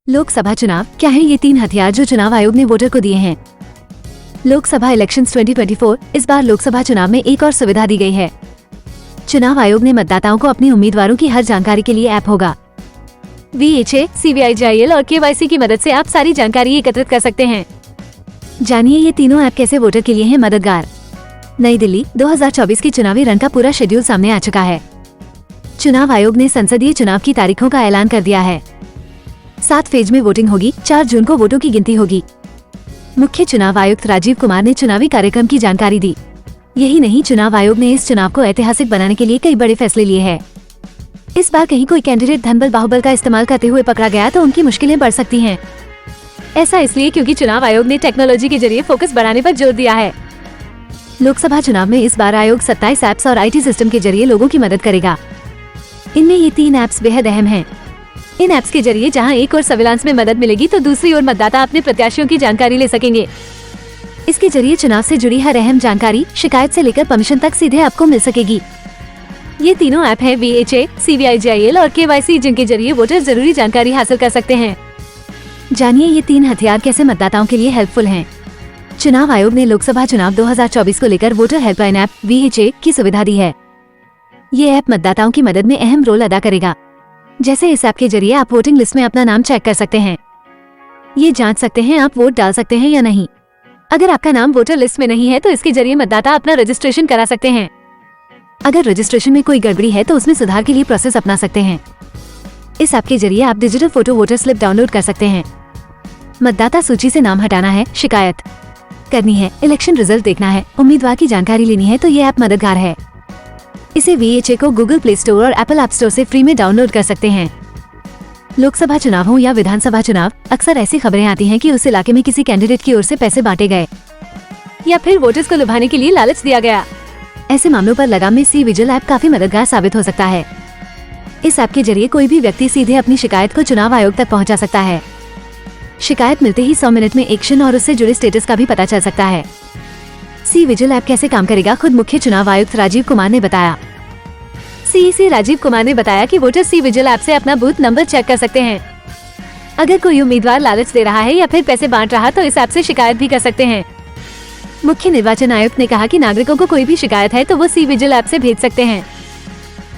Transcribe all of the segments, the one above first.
लोकसभा चुनाव क्या है ये 3 हथियार जो चुनाव आयोग ने वोटर को दिए हैं। लोकसभा इलेक्शंस 2024 इस बार लोकसभा चुनाव में एक और सुविधा दी गई है। चुनाव आयोग ने मतदाताओं को अपने उम्मीदवारों की हर जानकारी के लिए ऐप होगा। VHA, CVIJIL और KYC की मदद से आप सारी जानकारी एकत्रित कर सकते हैं। जानिए ये तीनों ऐप कैसे वोटर के लिए हैं मददगार। नई दिल्ली 2024 की चुनावी रण का पूरा शेड्यूल सामने आ चुका है। चुनाव आयोग ने संसदीय चुनाव की तारीखों का ऐलान कर दिया है। 7 फेज में वोटिंग होगी। 4 जून को वोटों की गिनती होगी। मुख्य चुनाव आयुक्त राजीव कुमार ने चुनावी कार्यक्रम की जानकारी दी। यही नहीं, चुनाव आयोग ने इस चुनाव को ऐतिहासिक बनाने के लिए कई बड़े फैसले लिए हैं। इस बार कहीं कोई कैंडिडेट धनबल बाहुबल का इस्तेमाल करते हुए पकड़ा गया तो उनकी मुश्किलें बढ़ सकती हैं। ऐसा इसलिए क्योंकि चुनाव आयोग ने टेक्नोलॉजी के जरिए फोकस बढ़ाने पर जोर दिया है। लोकसभा चुनाव में इस बार आयोग 27 ऐप्स और IT सिस्टम के जरिए लोगों की मदद करेगा। इनमें ये 3 ऐप्स बेहद अहम हैं। इन ऐप्स के जरिए जहां एक और सर्विलांस में मदद मिलेगी तो दूसरी ओर मतदाता अपने प्रत्याशियों की जानकारी ले सकेंगे। इसके जरिए चुनाव से जुड़ी हर अहम जानकारी, शिकायत से लेकर परमिशन तक सीधे आपको मिल सकेगी। ये तीनों ऐप हैं VHA, CVIJIL और KYC, जिनके जरिए वोटर जरूरी जानकारी हासिल कर सकते हैं। जानिए ये 3 हथियार कैसे मतदाताओं के लिए हेल्पफुल हैं। चुनाव आयोग ने लोकसभा चुनाव 2024 को लेकर वोटर हेल्पलाइन ऐप VHA की सुविधा दी है। ये ऐप मतदाताओं की मदद में अहम रोल अदा करेगा। जैसे इस ऐप के जरिए आप वोटिंग लिस्ट में अपना नाम चेक कर सकते हैं। ये जांच सकते हैं आप वोट डाल सकते हैं या नहीं। अगर आपका नाम वोटर लिस्ट में नहीं है तो इसके जरिए मतदाता अपना रजिस्ट्रेशन करा सकते हैं। अगर रजिस्ट्रेशन में कोई गड़बड़ी है तो उसमें सुधार के लिए प्रोसेस अपना सकते हैं। इस ऐप के जरिए आप digital photo voter slip download कर सकते हैं। मतदाता सूची से नाम हटाना है, शिकायत करनी है, इलेक्शन रिजल्ट देखना है, उम्मीदवार की जानकारी लेनी है तो ये ऐप मददगार है। इसे VHA को गूगल प्ले स्टोर और एप्पल ऐप स्टोर से फ्री में डाउनलोड कर सकते हैं। लोकसभा चुनाव हो या विधानसभा चुनाव, अक्सर ऐसी खबरें आती हैं कि उस इलाके में किसी कैंडिडेट की ओर से पैसे बांटे गए या फिर वोटर्स को लुभाने के लिए लालच दिया गया। ऐसे मामलों पर लगाम में CVIJIL ऐप काफी मददगार साबित हो सकता है। इस ऐप के जरिए कोई भी व्यक्ति सीधे अपनी शिकायत को चुनाव आयोग तक पहुंचा सकता है। शिकायत मिलते ही 100 मिनट में एक्शन और उससे जुड़े स्टेटस का भी पता चल सकता है। CVIJIL ऐप कैसे काम करेगा, खुद मुख्य चुनाव आयुक्त राजीव कुमार ने बताया। CEC राजीव कुमार ने बताया कि वोटर CVIJIL ऐप से अपना बूथ नंबर चेक कर सकते हैं। अगर कोई उम्मीदवार लालच दे रहा है या फिर पैसे बांट रहा तो इस ऐप से शिकायत भी कर सकते हैं। मुख्य निर्वाचन आयुक्त ने कहा कि नागरिकों को कोई भी शिकायत है तो वो CVIJIL ऐप से भेज सकते हैं।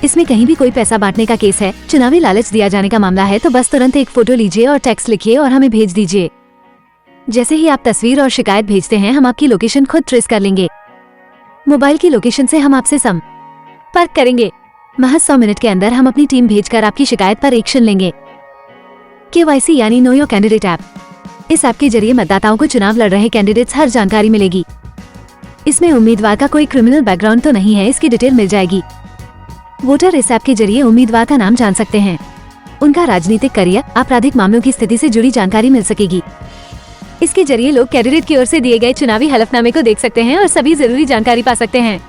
इसमें कहीं भी कोई पैसा बांटने का केस है, चुनावी लालच दिया जाने का मामला है तो बस तुरंत एक फोटो लीजिए और टेक्स्ट लिखिए और हमें भेज दीजिए। जैसे ही आप तस्वीर और शिकायत भेजते हैं हम आपकी लोकेशन खुद ट्रेस कर लेंगे। मोबाइल की लोकेशन से हम आपसे संपर्क करेंगे। महज 100 मिनट के अंदर हम अपनी टीम भेजकर आपकी शिकायत पर एक्शन लेंगे। KYC यानी नो योर कैंडिडेट ऐप। इस ऐप के जरिए मतदाताओं को चुनाव लड़ रहे कैंडिडेट्स हर जानकारी मिलेगी। इसमें उम्मीदवार का कोई क्रिमिनल बैकग्राउंड तो नहीं है, इसकी डिटेल मिल जाएगी। वोटर इस ऐप के जरिए उम्मीदवार का नाम जान सकते हैं, उनका राजनीतिक करियर, आपराधिक मामलों की स्थिति से जुड़ी जानकारी मिल सकेगी। इसके जरिए लोग कैंडिडेट की ओर से दिए गए चुनावी हलफनामे को देख सकते हैं और सभी जरूरी जानकारी पा सकते हैं।